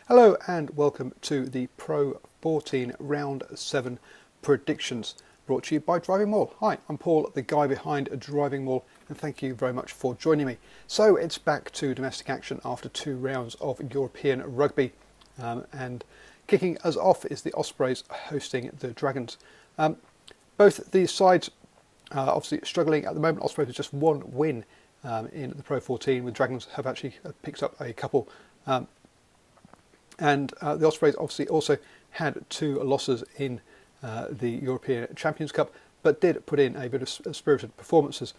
Hello and welcome to the Pro14 Round 7 predictions, brought to you by DrivingMaul. Hi, I'm Paul, the guy behind DrivingMaul, and thank you very much for joining me. So it's back to domestic action after 2 rounds of European rugby, and kicking us off is the Ospreys hosting the Dragons. Both these sides are obviously struggling at the moment. Ospreys has just one win in the Pro14, with Dragons have actually picked up a couple. And the Ospreys obviously also had 2 losses in the European Champions Cup, but did put in a bit of spirited performances,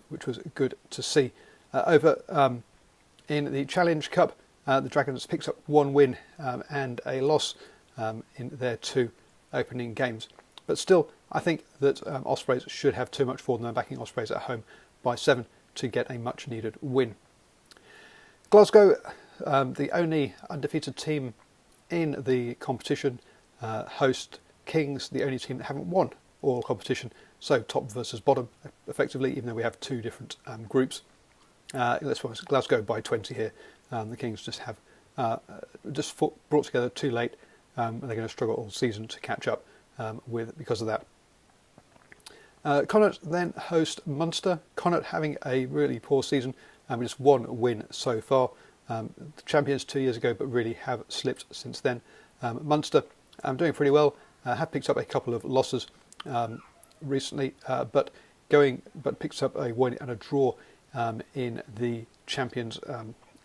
which was good to see. Over in the Challenge Cup, the Dragons picked up 1 win and a loss in their 2 opening games. But still, I think that Ospreys should have too much for them. They're backing Ospreys at home by 7 to get a much needed win. Glasgow, the only undefeated team in the competition, host Kings, the only team that haven't won all competition. So top versus bottom, effectively, even though we have 2 different groups. Let's focus Glasgow by 20 here. The Kings just have brought together too late, and they're going to struggle all season to catch up because of that. Connacht then host Munster. Connacht having a really poor season, just 1 win so far. The champions 2 years ago, but really have slipped since then. Munster doing pretty well, have picked up a couple of losses recently, but picks up a win and a draw in the Champions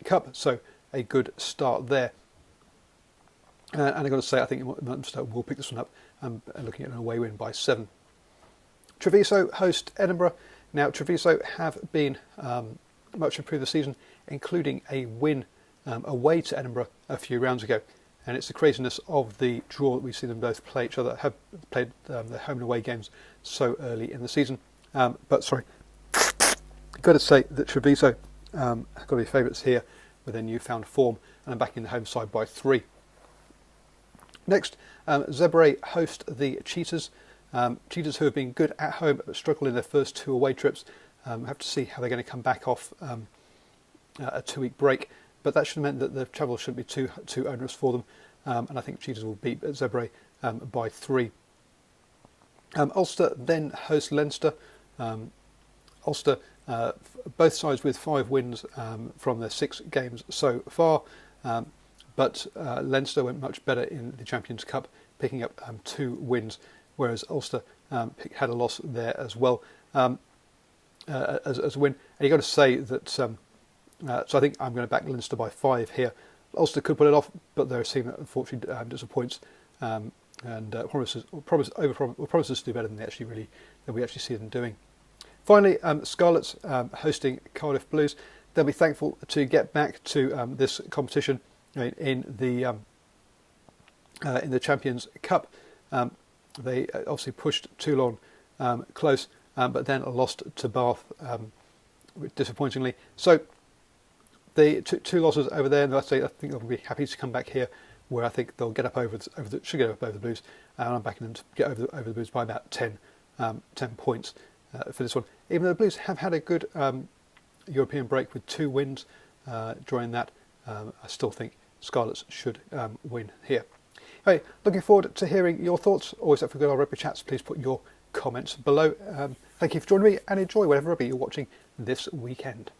Cup, so a good start there. And I've got to say, I think Munster will pick this one up, looking at an away win by 7. Treviso host Edinburgh. Now, Treviso have been much improved this season, including a win away to Edinburgh a few rounds ago. And it's the craziness of the draw that we see them both play each other, have played their home and away games so early in the season. But sorry, I've got to say that Treviso have got to be favourites here with their newfound form, and I'm backing the home side by 3. Next, Zebre host the Cheetahs. Cheetahs, who have been good at home but struggled in their first 2 away trips. Have to see how they're going to come back off a 2-week break, but that should have meant that the travel shouldn't be too onerous for them, and I think Cheetahs will beat Zebre by 3. Ulster then host Leinster. Ulster, both sides with 5 wins from their 6 games so far, but Leinster went much better in the Champions Cup, picking up 2 wins, whereas Ulster had a loss there as well. As a win, and you've got to say that. So I think I'm going to back Leinster by 5 here. Ulster could pull it off, but they're a team that unfortunately disappoints and promises to do better than we actually see them doing. Finally, Scarlets hosting Cardiff Blues. They'll be thankful to get back to this competition in the Champions Cup. They obviously pushed Toulon close. But then lost to Bath, disappointingly. So the 2 losses over there, and I think they'll be happy to come back here, where I think they'll get up should get up over the Blues, and I'm backing them to get over the Blues by about 10 points for this one. Even though the Blues have had a good European break with 2 wins during that, I still think Scarlets should win here. Hey, looking forward to hearing your thoughts. Always up for good old rugby chats. Please put your comments below. Thank you for joining me, and enjoy whatever rugby you're watching this weekend.